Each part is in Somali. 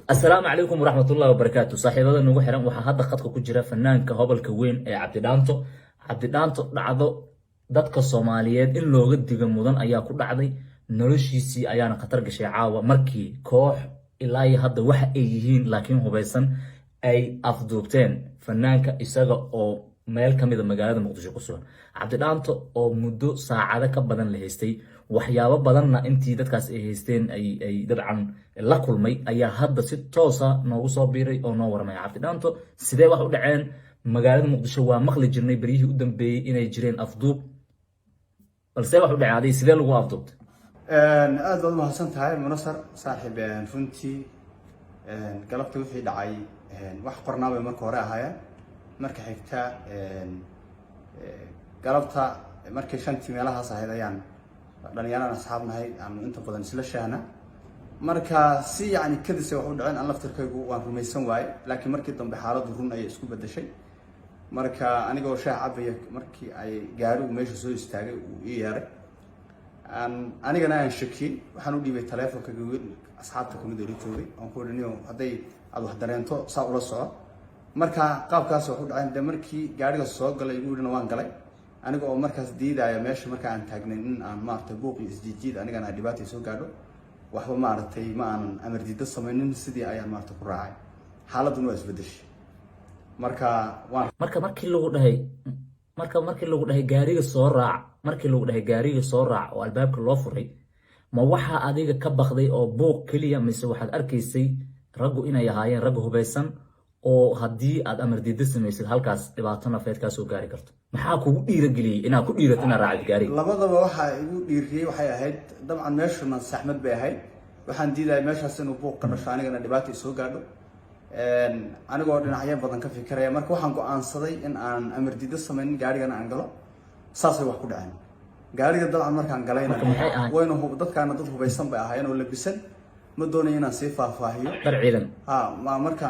السلام عليكم ورحمة الله وبركاته صاحبada nagu xiran waxa hadda khadka ku jira fanaanka hobalka weyn ee Cabdi Dhaanto dhacdo dadka Soomaaliyeed in looga diga mudan ayaa ku dhacday noloshiisii ayaana khatar gashay caawa markii koox ilaa hadda waxa ay yihiin laakiin hubeysan ay afduubteen fanaanka isaga oo meel kamid ah magaalada Muqdisho ku sugan Cabdi Dhaanto oo muddo saacado ka badan la haystay waxyaabo badanna intii dadkaas ay haysteen ay dabcan la kulmay ayaa hadda si toos ah noogu soo biiray oo noo warmay Cabdi Dhaanto sidee wax u dhaceen magaalada Muqdisho waa maqli jirnay bariyihii u dambeeyay inay jireen afduub balse wax u dhacay sidee lagu afduubtay aad baad mahadsan tahay Munasar saaxiib runtii galabta wixii dhacay wax qornaabay marka hore ahaayeen marka xigta galabta markii shantii meelahaas ahayd ayaan dhalinyarada asxaabnahay aan inta badan isla shaahna marka si yani kadis wax u dhaceen aan laftirkaygu waan rumaysan waay laakiin markii dambe xaaladdu run ay isku bedeshay marka anigoo shaah cabaya markii ay gaarigu meesha soo istaagay uu ii yeeray anigana aan shakiyay waxaan u dhiibay taleefanka gawin asxaabta kamid ah joogay aan ku dhaniyo haday aad wax dareento saa ula soco marka qaabkaas wax u dhacay markii gaariga soo galay uu dhina waan galay aniga oo markaas diidaya meesha marka aan taagnay in aan maartay buuq iyo isjiid anigana dhibaato soo gaadho waxba maartay ma aan amar diida sameeynin sidii ayaan maartay ku raacay xaaladuna waa isbedeshay marka markii lagu dhahay gaariga soo raac oo albaabka loo furay ma waxa adiga ka baqday oo buuq kaliya mise waxaad arkaysay raggu inay ahaayeen rag hubeysan oo hadii aad amar diida sameeysid halkaas dhibaato nafeed ka soo gaari karto maxaa kugu dhiirageliyay inaad ku dhiirato inaad raacid gaariga labadaba waxa igu dhiiriyay waxay ahayd dabcan meeshuna saxmad bay ahayd waxaan diiday meeshaas inuu buuq ka dhasho anigana dhibaato soo gaadho anigoo dhinacyo badan ka fikiraya marka waxaan go'aansaday in aan amar diida sameeynin gaarigana aan galo saasay wax ku dhaceen gaariga dabcan markaan galayna wayna dadkaana dad hubeysan bay ahaayeen oo labisan ma doonayo inaan sii faahfaahiyo dar ciidan marka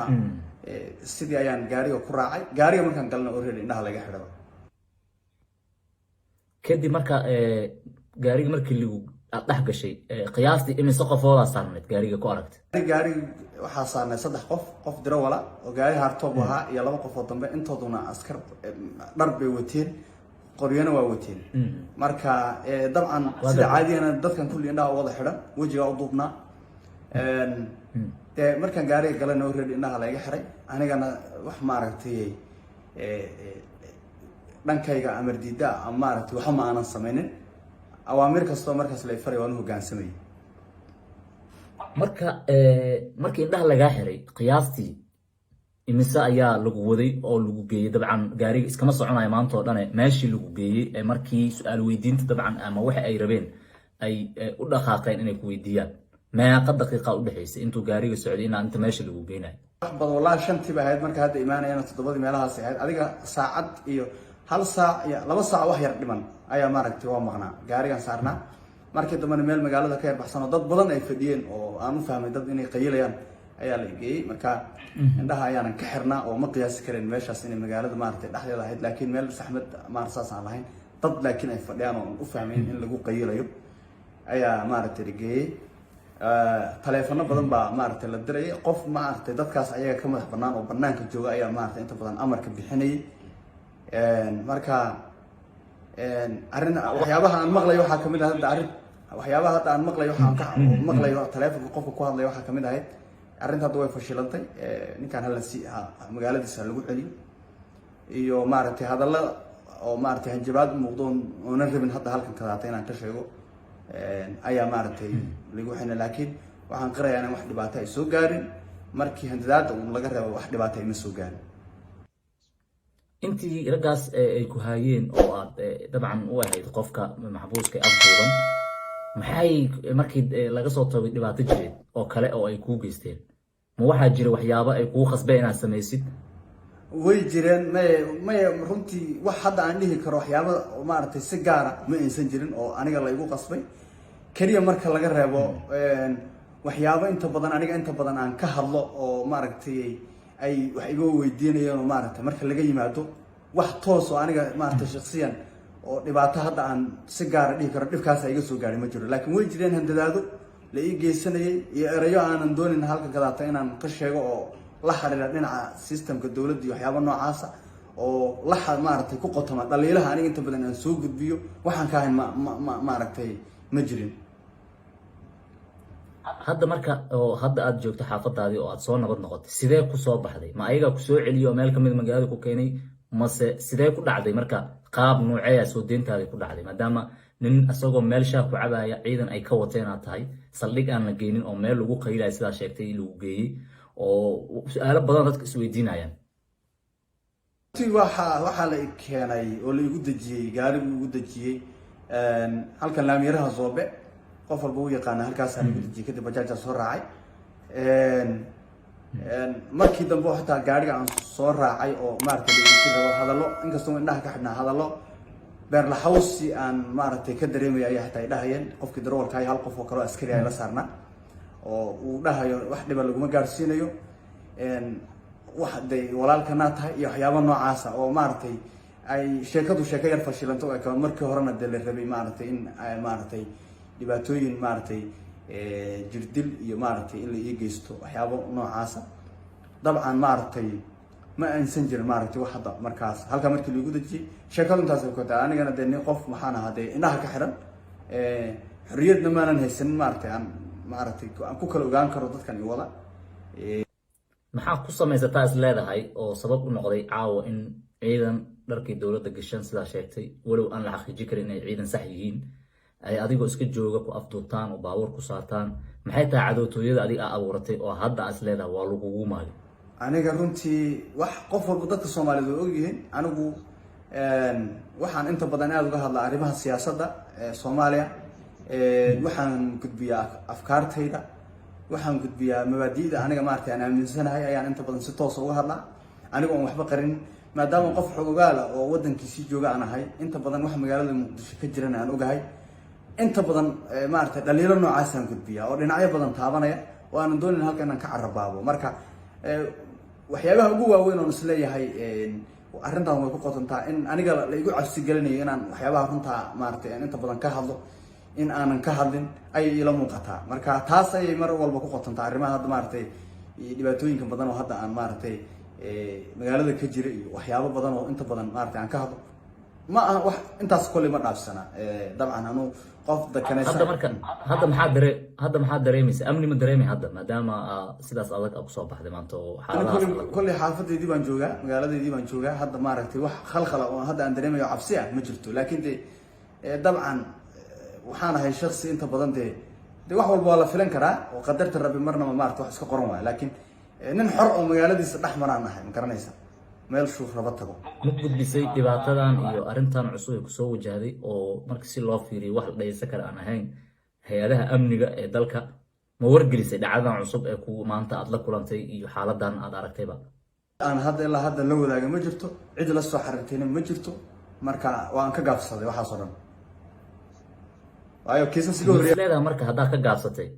sidii ayaan gaariga ku raacay gaariga markaan galna already indhaha laga xidhay kadib marka gaariga markii lagu dhax gashay qiyaastii imise qofooda saarneed gaariga ku aragtay gaariga waxa saarnay 3 qof diro wala oo gaari hartoob ahaa iyo 2 qof oo dambe intooduna askar dhar bay wateen qoryana waa wateen marka dabcan sida caadiyan dadkan kulli indhaha wada xidhan wajiga u duubnaa markaan gaariga galana already indhaha laga xiray anigana wax maaragtay dhankayga amar diida ama maaragtay waxa ma aanan sameeynin awaamir kasto markaas la faray waan hoggaansamay markii indhaha laga xiray qiyaastii imise ayaa lagu waday oo lagu geeyay dabcan gaariga iskama soconayo maanta oo dhan meeshii lagu geeyay markii su'aal weydiinta dabcan ama waxa ay rabeen ay u dhaqaaqeen inay ku weydiiyaan meeqa daqiiqa u dhaxaysay intuu gaariga socday inta meesha lagu geenay bad wallahi shantii baa ahayd marka hadda iimaanayna 7 meelahaas ahayd adiga saacad iyo hal saac iyo 2 saac wax yar dhiman ayaa maaragtay waa maqnaa gaarigan saarnaa markii dambe meel magaalada ka baxsan dad badan ay fadhiyeen oo aan u fahmay dad inay qayilayaan ayaa la geeyay marka indhaha ayaan ka xirnaa oo ma qiyaas kareen meeshaas inay magaalada maaragtay dhaxdeeda ahayd laakiin meel saxmad maarsaas aan lahayn dad laakiin ay fadhiyaan oo u fahmeen in lagu qayilayo ayaa maaragtay geeyay taleefano badan baa maaragtay la diray qof maaragtay dadkaas ayaga ka madax banaan oo banaanka jooga ayaa maaragtay inta badan amarka bixinayay marka waxyaabaha aan maqlayo waxa kamid ah waxyaabaha hadda aan maqlayo waxaan ka maqlayo taleefanka qofka ku hadlayo waxa kamid ahayd arrinta hadda way fashilantay ninkan hal si magaaladiisa lagu celiyo iyo maaragtay hadalla oo maaragtay hanjabaad muuqdo oo aan rabin hadda halkan ka daatay inaan ka sheego ayaa maaragtay lagu xina laakiin waxaan qirayaa in wax dhibaato ay soo gaarin markii handadaada uu laga reebo wax dhibaato ay ma soo gaarin intii ragaas ay ku haayeen oo aad dabcan u ahayd qofka maxbuuska afduuban maxay markii laga soo tago dhibaato jireed oo kale oo ay ku geysteen ma waxa jira waxyaabo ay ku khasbeen inaad sameeysid way jireen may runtii wax hadda aan dhihi karo waxyaabo maaragtay si gaar ah ma aysan jirin oo aniga la igu qasbay kaliya marka laga reebo waxyaabo inta badan aan ka hadlo oo maaragtay ay wax iga weydiinayeen oo maaragtay marka laga yimaado wax toos oo aniga maaragtay shakhsiyan oo dhibaato hadda aan si gaar ah dhihi karo dhibkaas ay iga soo gaaray ma jiro laakiin way jireen handadaado la ii geysanayay iyo erayo aanan doonin halka gadaata inaan ka sheego oo la xiriira dhinaca systemka dowladda iyo waxyaaba noocaasa oo maaragtay ku qotoma dhaliilaha aniga inta badan aan soo gudbiyo waxaan ka ahayn maaragtay ma jirin. hadda marka oo hadda aad joogto xaafadaadii oo aad soo nabad noqotay sidee ku soo baxday ma ayaga ku soo celiyo meel kamid magaalada ku keenay mase sidee ku dhacday marka qaab nooceeya soo deyntaadii ku dhacday maadaama nin asagoo meel shaah ku cabaya ciidan ay ka wateen aad tahay saldhig aan la geynin oo meel lagu qaylayo sidaa sheegtay lagu geeyey oo su-aalo badan dadka isweydiinayaan. waxaa la keenay oo la igu dejiyey gaari buu igu dejiyey halkan laamiyaraha Zoobe qof walba uu yaqaan halkaas aan igu dejiyey kadib bajaajaa soo raacay. markii dambe xitaa gaariga aan soo raacay oo maaragtay rabo hadallo inkastoo indhaha ka xidhnaa hadallo beer la hawsi aan maaragtay ka dareemaya ayaa xitaa ay dhahayeen qofkii darawalka ay hal qof oo kale oo askari ay la saarnaa oo uu dhahayo wax dhiba laguma gaarsiinayo wax day walaalkana tahay iyo waxyaabo noocaasa oo maaragtay ay sheekadu sheeko yar fashilanto oo kale markii horena de la rabay maaragtay in maaragtay dhibaatooyin maaragtay jirdil iyo maaragtay in la ii geysto waxyaabo noocaasa dabcan maaragtay ma aansan jirin maaragtay wax hadda markaas halka markii lagu dajiyay sheekadu intaas ay ku tahay anigana de nin qof maxaan ahaa de indhaha ka xiran xorriyadna maanan haysanin maaragtay aan ku kala ogaan karo dadkan iyo wada. maxaa ku samaysataa is leedahay oo sabab u noqday caawa in ciidan dharkii dowladda gashan sidaa sheegtay walow aan la xaqiijin karin inay ciidan sax yihiin ay adigoo iska jooga ku afduubtaan oo baabuur ku saartaan maxay tahay cadootooyada adiga aa abuuratay oo hadda is leedahay waa lagugu maali? aniga runtii wax qof walba dadka Soomaaliyeed oo ogyihiin anigu waxaan inta badan aad uga hadlaa arrimaha siyaasadda Soomaaliya waxaan gudbiyaa afkaartayda waxaan gudbiyaa mabaadi'da aniga maartay aan aaminsanahay ayaan inta badan si toos uga hadlaa aniga oo waxba qarin maadaama qof xogogaal ah oo wadankiisii jooga aan ahay inta badan wax magaalada Muqdisho ka jirana aan ogahay inta badan maartay dhaliilo noocaas aan gudbiyaa oo dhinacyo badan taabanaya oo aan doonin halkan aan ka carabaabo marka waxyaabaha ugu waaweyn oo isleeyahay arrintan way ku qotontaa in aniga la igu cabsi gelinayo inaan waxyaabaha runta maartay aan inta badan ka hadlo in aanan ka hadlin ay ila muuqataa marka taas ay mar walba ku qotontaa arrimaha hadda maartay dhibaatooyinka badan oo hadda aan maartay magaalada ka jira iyo waxyaabo badan oo inta badan maartay aan ka hadlo ma aha wax intaas kulli ma dhaafsana dabcan anu qof dakanaysa hadda maxaa dareemaysaa amni ma dareemay hadda maadaama sidaas adag ku soo baxday maanta oo xaaladaha kulli xaafadeedii baan joogaa magaaladeedii baan joogaa hadda maartay wax khalkhal oo hadda aan dareemayo cabsi ah ma jirto laakiin dabcan waxaan ahay shakhsi inta badan de wax walba waa la filan karaa oo qadarta rabbi marnaba maartay wax iska qoran waay laakiin nin xor oo magaaladiisa dhex maraan ahay ma garanaysa meel shuuf raba tago ma gudbisay dhibaatadan iyo arrintan cusub ee kusoo wajahday oo marka si loo fiiriyo wax la dhaysan kara aan ahayn hay-adaha amniga ee dalka ma wargelisay dhacdadan cusub ee ku maanta aad la kulantay iyo xaaladan aad aragtayba? aan hadda ilaa hadda la wadaaga ma jirto cid la soo xariirtayna ma jirto marka waan ka gaabsaday waxaas oo dhan waayo kiisasiga horreeyay marka haddaa ka gaabsatay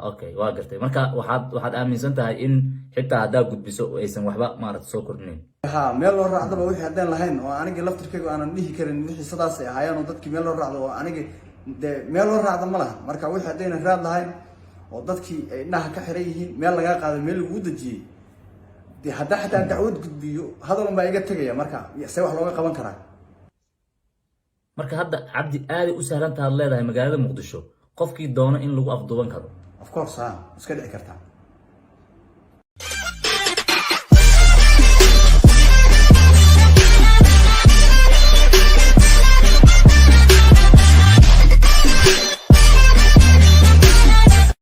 okay waa gartay marka waxaad aaminsan tahay in xitaa haddaa gudbiso aysan waxba maaragta soo kordhinayn? meel loo raacdaba wixii haddaan lahayn oo anigii laftirkayga aanan dhihi karin wixii sidaas ay ahaayeen oo dadkii meel loo raacdo oo anigii de meel loo raacda ma laha marka wixii haddaynan raad lahayn oo dadkii ay indhaha ka xiran yihiin meel lagaa qaaday meel laguu dejiyey de haddaa xitaa dacwad gudbiyo hadal unbaa iga tegaya marka see wax looga qaban karaa? marka hadda cabdi aaday u sahlan tahay leedahay magaalada Muqdisho qofkii doona in lagu afduuban karo of course iska dhici kartaa